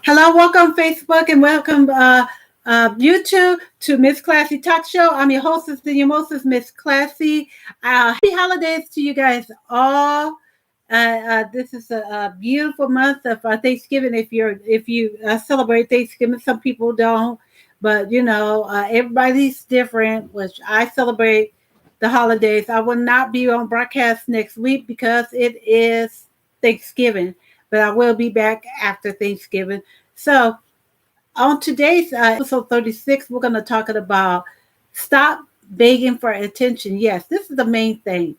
Hello, welcome Facebook and welcome YouTube to Miss Classy Talk Show. I'm your hostess and your mostest, Miss Classy. Happy holidays to you guys all. This is a beautiful month of Thanksgiving. If you celebrate Thanksgiving, some people don't, but everybody's different. Which I celebrate the holidays. I will not be on broadcast next week because it is Thanksgiving, but I will be back after Thanksgiving. So on today's episode 36, we're going to talk about stop begging for attention. Yes, this is the main thing.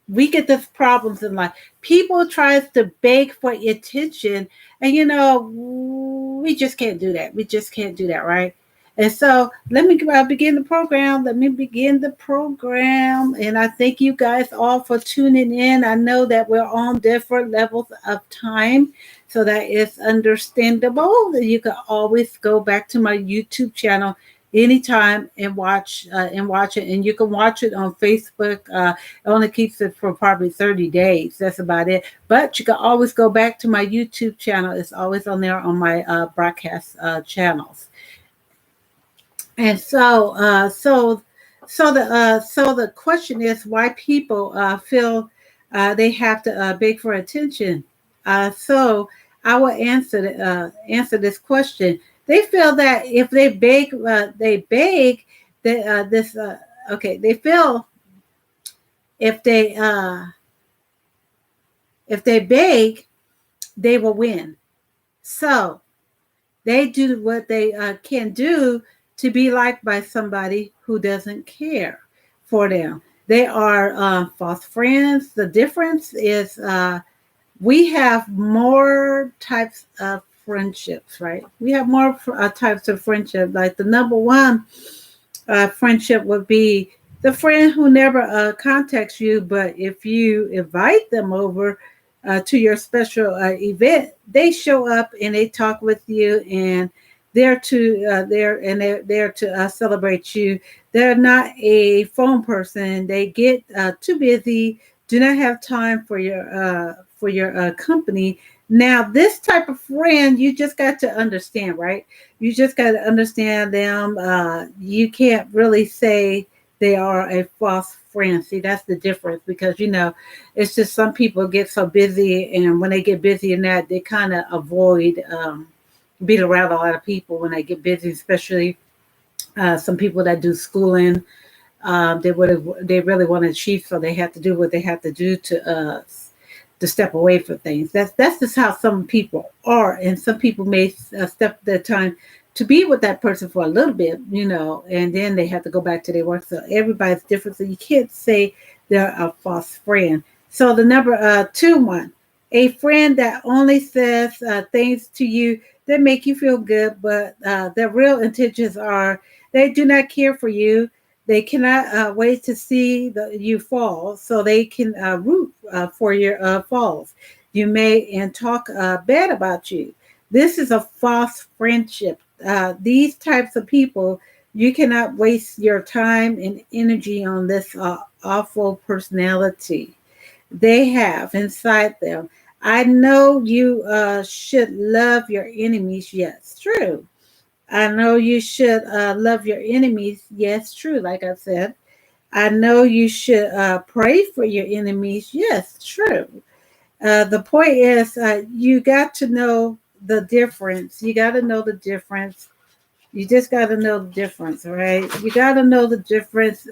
We get these problems in life. People tries to beg for attention, and we just can't do that. We just can't do that, right? And so let me begin the program. Let me begin the program. And I thank you guys all for tuning in. I know that we're on different levels of time, so that is understandable. You can always go back to my YouTube channel anytime and watch it. And you can watch it on Facebook. It only keeps it for probably 30 days. That's about it. But you can always go back to my YouTube channel. It's always on there on my broadcast channels. And so the question is why people feel they have to beg for attention. So I will answer this question. They feel that if they beg that this. Okay, they feel if they beg, they will win. So they do what they can do to be liked by somebody who doesn't care for them. They are false friends. The difference is we have more types of friendships, right? We have more types of friendship. Like the number one friendship would be the friend who never contacts you, but if you invite them over to your special event, they show up and they talk with you, and they're there to celebrate you. They're not a phone person. They get too busy, do not have time for your company. Now, this type of friend, you just got to understand, right? You just got to understand them. You can't really say they are a false friend. See, that's the difference because, it's just some people get so busy, and when they get busy in that, they kind of avoid being around a lot of people when they get busy, especially some people that do schooling. They really want to achieve, so they have to do what they have to do to step away from things. That's just how some people are, and some people may step their time to be with that person for a little bit, and then they have to go back to their work. So everybody's different, so you can't say they're a false friend. So the number two one, a friend that only says things to you that make you feel good, but their real intentions are they do not care for you. They cannot wait to see you fall, so they can root for your falls. You may and talk bad about you. This is a false friendship. These types of people, you cannot waste your time and energy on this awful personality they have inside them. I know you should love your enemies. Yes, true. I know you should love your enemies. Yes, true. Like I said, I know you should pray for your enemies. Yes, true. The point is, you got to know the difference. You got to know the difference. You just got to know the difference, right? You got to know the difference.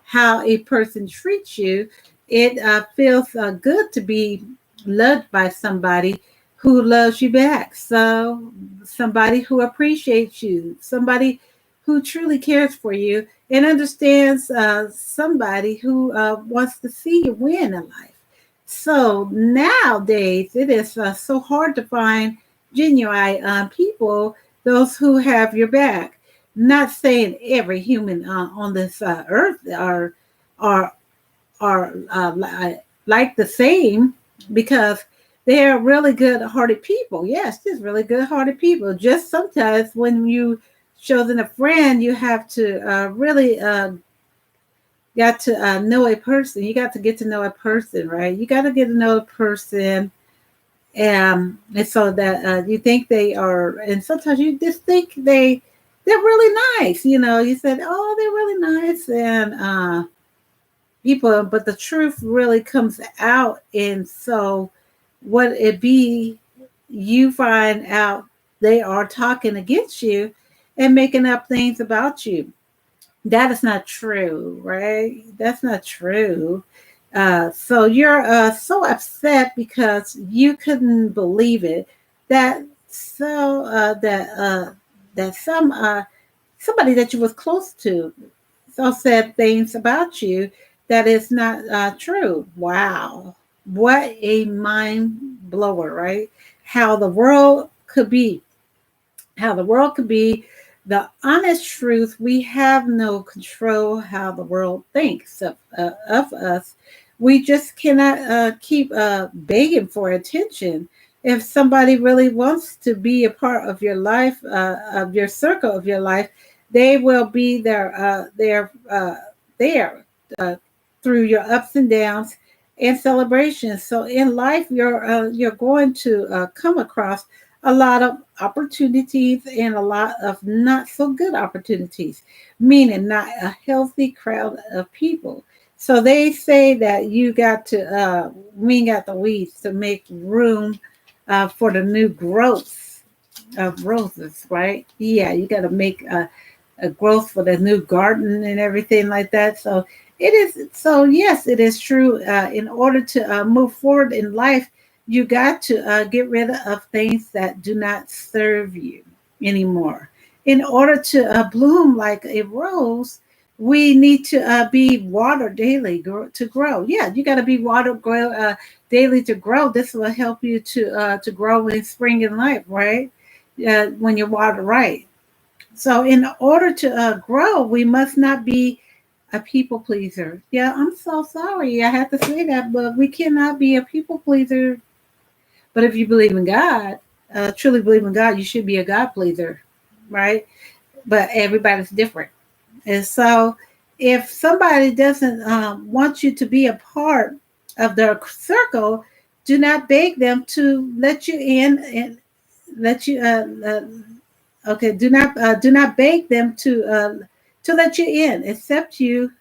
How a person treats you. It feels good to be loved by somebody who loves you back. So somebody who appreciates you, somebody who truly cares for you and understands somebody who wants to see you win in life. So nowadays, it is so hard to find genuine people, those who have your back. Not saying every human on this earth are like the same, because they're really good-hearted people. Yes, there's really good-hearted people. Just sometimes when you chosen a friend, you have to really got to know a person. You got to get to know a person, right? You got to get to know a person And so that you think they are, and sometimes you just think they're really nice. You said, oh, they're really nice, and people, but the truth really comes out. And so what it be, you find out they are talking against you and making up things about you. That is not true, right? That's not true. So you're so upset because you couldn't believe it, that so that somebody that you was close to so said things about you that is not true. Wow, what a mind blower, right? How the world could be, how the world could be the honest truth. We have no control how the world thinks of us. We just cannot keep begging for attention. If somebody really wants to be a part of your life, of your circle of your life, they will be there through your ups and downs and celebrations. So in life, you're going to come across a lot of opportunities and a lot of not so good opportunities, meaning not a healthy crowd of people. So they say that you got to weed out the weeds to make room for the new growth of roses, right? Yeah, you got to make a growth for the new garden and everything like that. So it is. So yes, it is true. In order to move forward in life, you got to get rid of things that do not serve you anymore. In order to bloom like a rose, we need to be watered daily to grow. Yeah, you got to be watered daily to grow. This will help you to grow in spring and life, right? When you water right. So, in order to grow, we must not be a people pleaser. Yeah, I'm so sorry. I have to say that, but we cannot be a people pleaser. But if you believe in God, truly believe in God, you should be a God pleaser, right? But everybody's different. And so, if somebody doesn't want you to be a part of their circle, do not beg them to let you in and let you okay, do not beg them to let you in, accept you,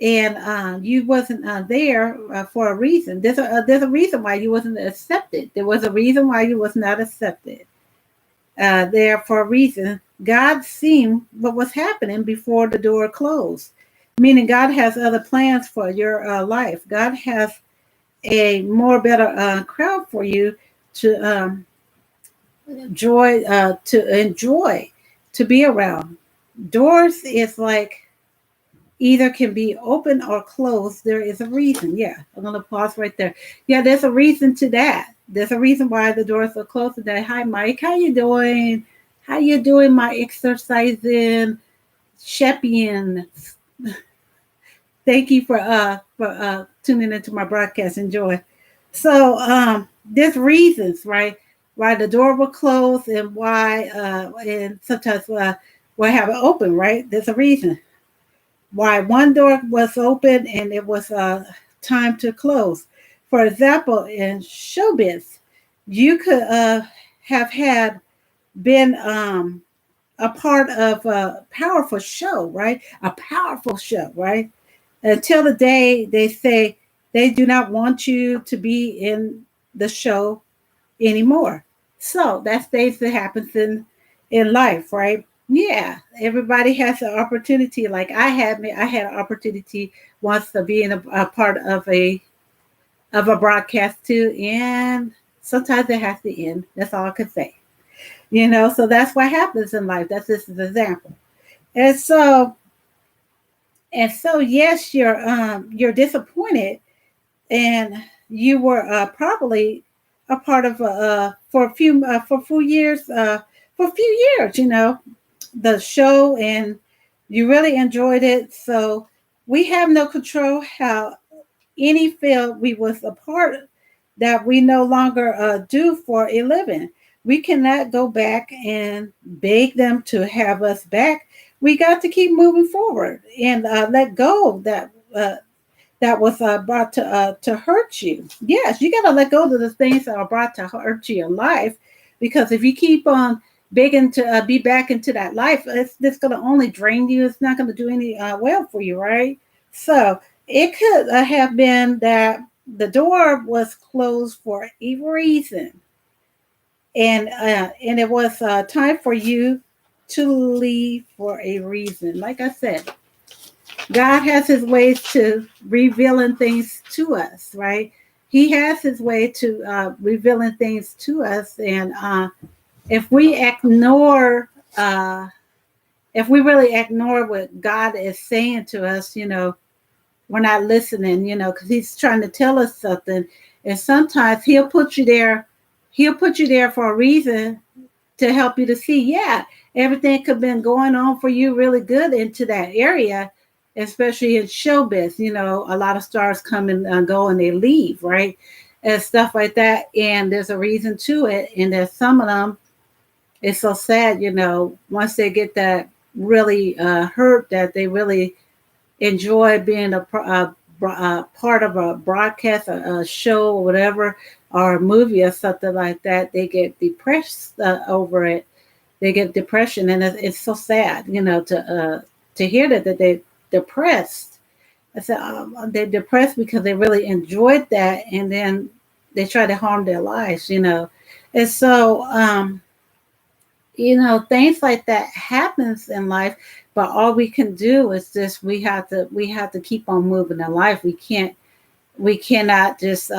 and you wasn't there for a reason. There's a reason why you wasn't accepted. There was a reason why you was not accepted. There for a reason. God seen what was happening before the door closed, meaning God has other plans for your life. God has a more better crowd for you to enjoy, to be around. Doors is like either can be open or closed. There is a reason. Yeah, I'm gonna pause right there. Yeah, there's a reason to that. There's a reason why the doors are closed today. Hi, Mike. How you doing? How you doing, my exercising champion? Thank you for tuning into my broadcast. Enjoy. So there's reasons, right? Why the door will close and why and sometimes we'll have it open, right? There's a reason why one door was open and it was time to close. For example, in showbiz, you could have had been a part of a powerful show, right? A powerful show, right? Until the day they say they do not want you to be in the show anymore. So that's things that happens in life, right? Yeah, everybody has an opportunity. Like I had an opportunity once to be in a part of a broadcast too, and sometimes it has to end. That's all I can say. So that's what happens in life. That's just an example. And so yes, you're disappointed, and you were probably a part of for a few years the show, and you really enjoyed it. So we have no control how any field we was a part that we no longer do for a living. We cannot go back and beg them to have us back. We got to keep moving forward and let go of that. that was brought to hurt you. Yes, you got to let go of the things that are brought to hurt you in life, because if you keep on begging to be back into that life, it's going to only drain you. It's not going to do any well for you, right? So it could have been that the door was closed for a reason, and it was time for you to leave for a reason. Like I said, God has his ways to revealing things to us, right? He has his way to revealing things to us, and if we ignore, if we really ignore what God is saying to us, we're not listening, because he's trying to tell us something, and sometimes he'll put you there. He'll put you there for a reason to help you to see, yeah, everything could have been going on for you really good into that area, especially in showbiz. A lot of stars come and go and they leave, right? And stuff like that. And there's a reason to it. And there's some of them, it's so sad, once they get that really hurt, that they really enjoy being part of a broadcast, a show, or whatever, or a movie or something like that, they get depressed over it. They get depression, and it's so sad, to hear that they're depressed. I said they're depressed because they really enjoyed that, and then they try to harm their lives, and so things like that happens in life, but all we can do is just we have to keep on moving in life. We cannot just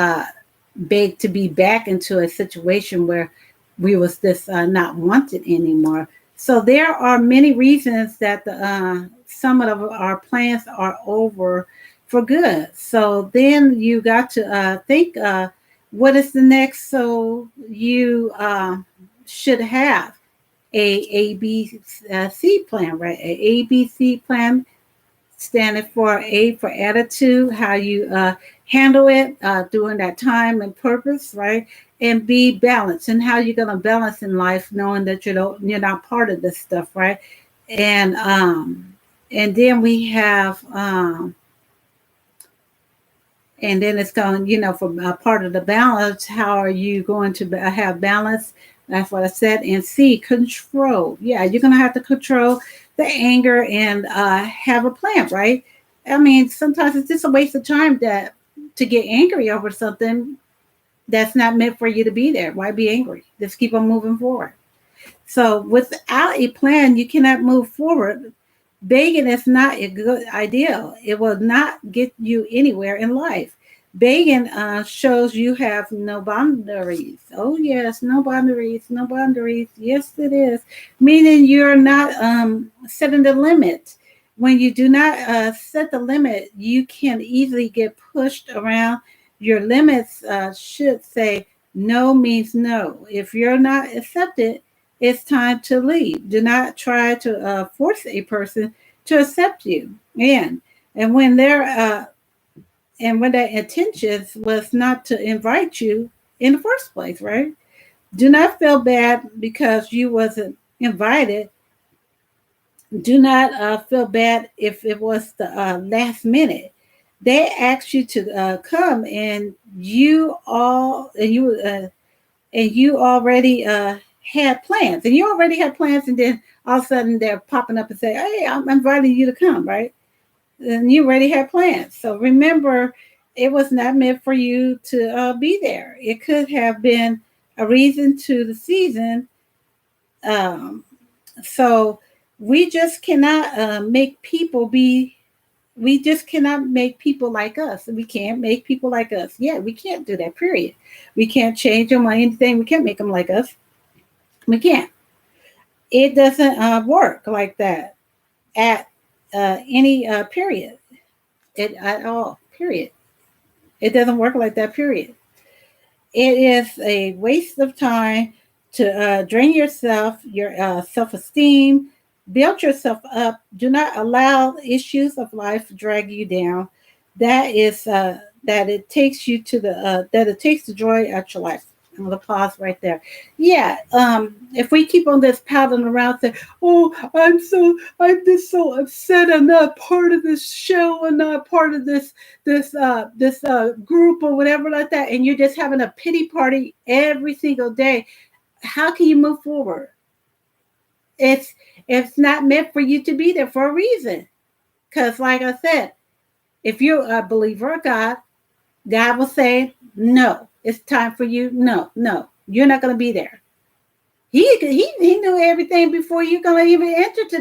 beg to be back into a situation where we was just not wanted anymore. So there are many reasons that some of our plans are over for good. So then you got to think, what is the next? So you should have a ABC plan, right? A ABC plan, standing for A for attitude, how you handle it during that time and purpose, right? And B, balance, and how you're going to balance in life, knowing that you're not part of this stuff, right? And then we have and then it's going, from part of the balance. How are you going to have balance? That's what I said. And C, control. Yeah, you're going to have to control the anger and have a plan, right? I mean, sometimes it's just a waste of time to get angry over something that's not meant for you to be there. Why be angry? Just keep on moving forward. So without a plan, you cannot move forward. Begging is not a good idea. It will not get you anywhere in life. Begging shows you have no boundaries. Oh yes, no boundaries, no boundaries. Yes, it is. Meaning you're not setting the limit. When you do not set the limit, you can easily get pushed around. Your limits should say no means no. If you're not accepted, it's time to leave. Do not try to force a person to accept you. And when they're and when their intentions was not to invite you in the first place, right? Do not feel bad because you wasn't invited. Do not feel bad if it was the last minute. They asked you to come, and you already had plans, and you already had plans, and then all of a sudden they're popping up and say, "Hey, I'm inviting you to come," right? And you already had plans. So remember, it was not meant for you to be there. It could have been a reason to the season. Um, so we just cannot make people be. We just cannot make people like us. We can't make people like us. Yeah, we can't do that. Period. We can't change them or anything. We can't make them like us. We can't. It doesn't work like that at any period. It at all. Period. It doesn't work like that. Period. It is a waste of time to drain yourself, your self-esteem, build yourself up. Do not allow issues of life drag you down. That is that it takes you to the that it takes the joy out your life. I'm gonna pause right there. Yeah, if we keep on this paddling around saying, "Oh, I'm just so upset. I'm not part of this show. I'm not part of this group or whatever like that," and you're just having a pity party every single day, how can you move forward? It's it's not meant for you to be there for a reason. Because, like I said, if you're a believer of God, God will say, "No, it's time for you. No, no, you're not going to be there." He knew everything before you're going to even enter to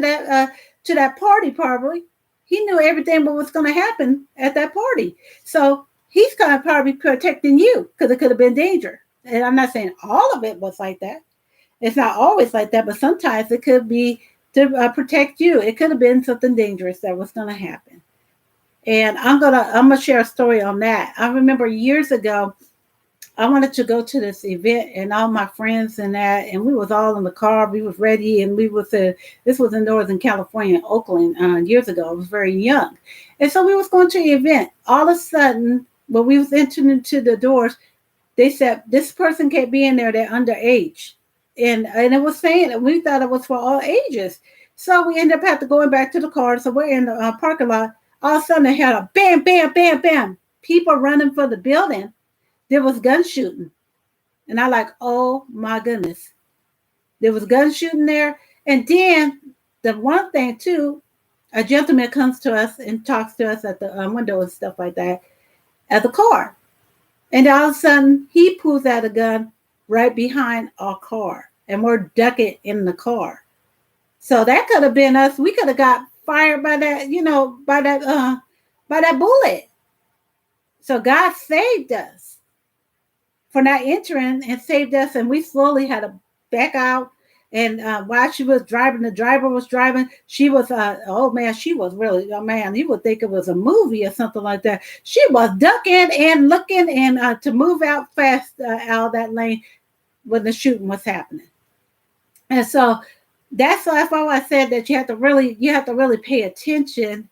that party. Probably he knew everything what was going to happen at that party. So he's going to probably protecting you because it could have been danger. And I'm not saying all of it was like that. It's not always like that, but sometimes it could be to protect you. It could have been something dangerous that was going to happen. And I'm gonna share a story on that. I remember years ago, I wanted to go to this event, and all my friends and that, and we was all in the car. We was ready, and we was this was in Northern California, Oakland, years ago. I was very young, and so we was going to the event. All of a sudden, when we was entering into the doors, they said this person can't be in there. They're underage, and it was saying that we thought it was for all ages. So we ended up having to going back to the car. So we're in the parking lot. All of a sudden, they had a bam, bam, bam, bam. People running for the building. There was gun shooting. And I like, oh my goodness. There was gun shooting there. And then the one thing too, a gentleman comes to us and talks to us at the window and stuff like that at the car. And all of a sudden, he pulls out a gun right behind our car. And we're ducking in the car. So that could have been us. We could have got fired by that, by that bullet. So God saved us for not entering and saved us. And we slowly had to back out. And while she was driving, the driver was driving. She was, oh man, she was really, oh man, you would think it was a movie or something like that. She was ducking and looking and to move out fast out of that lane when the shooting was happening. And so that's why I said that you have to really pay attention.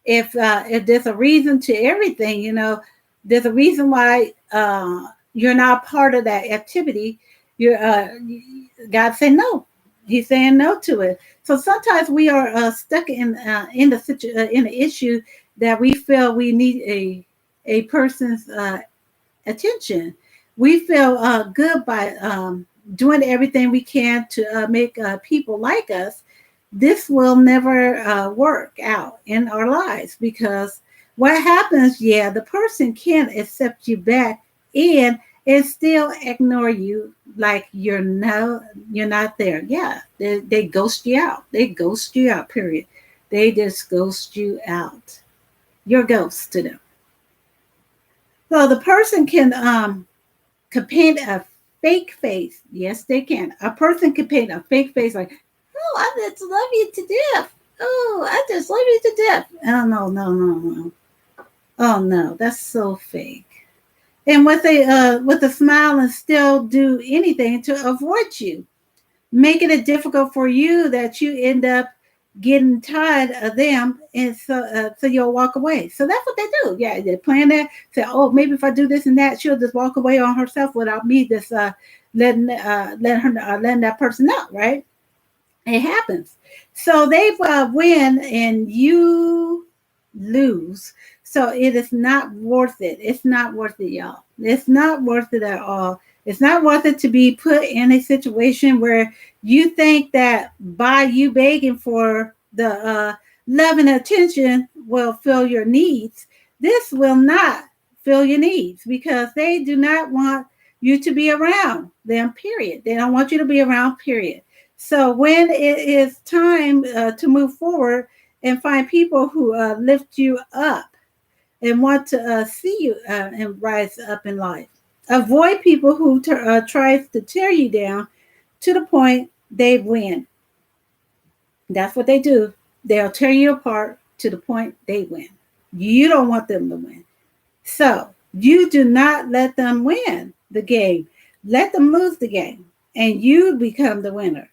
If there's a reason to everything, there's a reason why you're not part of that activity. You're God said no. He's saying no to it. So sometimes we are stuck in the issue that we feel we need a person's attention. We feel good by doing everything we can to make people like us. This will never work out in our lives, because what happens, the person can accept you back and still ignore you like you're not there. Yeah, they ghost you out. They ghost you out, period. They just ghost you out. You're ghost to them. So the person can paint a fake face. Yes, they can. A person can paint a fake face like, "Oh, I just love you to death. Oh, I just love you to death." Oh, no, no, no, no. Oh, no, that's so fake. And with a smile and still do anything to avoid you, making it difficult for you that you end up getting tired of them, and so you'll walk away. So that's what they do. Yeah, they plan that. Say, "Oh, maybe if I do this and that, she'll just walk away on herself without me just letting that person know." Right? It happens. So they win and you lose. So it is not worth it. It's not worth it, y'all. It's not worth it at all. It's not worth it to be put in a situation where you think that by you begging for the love and attention will fill your needs. This will not fill your needs, because they do not want you to be around them, period. They don't want you to be around, period. So when it is time to move forward and find people who lift you up and want to see you and rise up in life, avoid people who tries to tear you down to the point they win. That's what they do. They'll tear you apart to the point they win. You don't want them to win. So you do not let them win the game. Let them lose the game, and you become the winner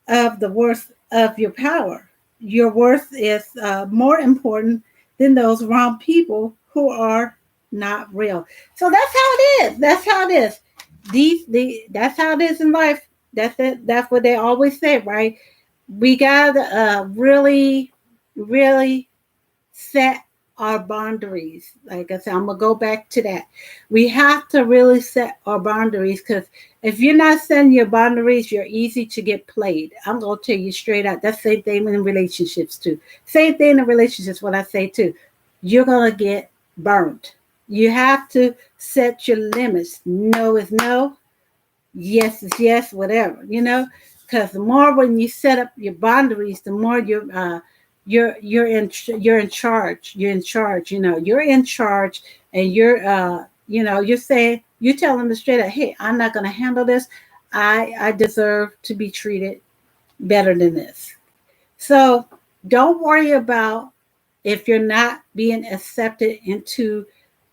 of the worth of your power. Your worth is more important than those wrong people who are not real. So that's how it is. That's how it is. That's how it is in life. That's it. That's what they always say, right? We gotta really, really set our boundaries. Like I said, I'm gonna go back to that. We have to really set our boundaries, because if you're not setting your boundaries, you're easy to get played. I'm gonna tell you straight out. That's the same thing in relationships too. Same thing in relationships. What I say too, you're gonna get burned. You have to set your limits. No is no. Yes is yes. Whatever, because the more when you set up your boundaries, the more you're in charge. You're in charge. You're in charge, and you're saying, you're telling them straight up, hey, I'm not going to handle this. I deserve to be treated better than this. So don't worry about if you're not being accepted into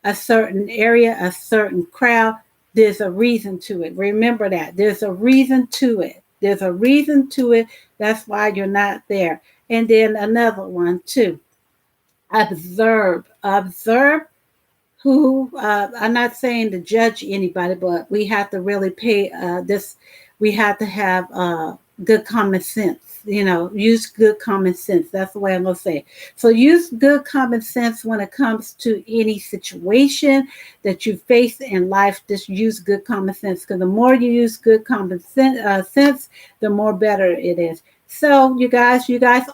a certain area, a certain crowd. There's a reason to it. Remember that. There's a reason to it. There's a reason to it. That's why you're not there. And then another one too. Observe. Observe who, I'm not saying to judge anybody, but we have to really pay this. We have to have good common sense. Use good common sense. That's the way I'm gonna say it. So use good common sense when it comes to any situation that you face in life. Just use good common sense, because the more you use good common sense, the more better it is. So you guys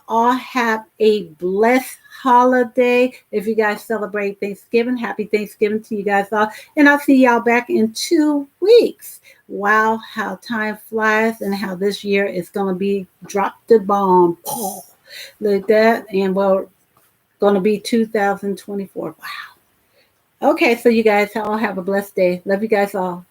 all have a blessed holiday. If you guys celebrate Thanksgiving, happy Thanksgiving to you guys all. And I'll see y'all back in 2 weeks. Wow, how time flies, and how this year is going to be drop the bomb. Like that. And we're going to be 2024. Wow. Okay, so you guys all have a blessed day. Love you guys all.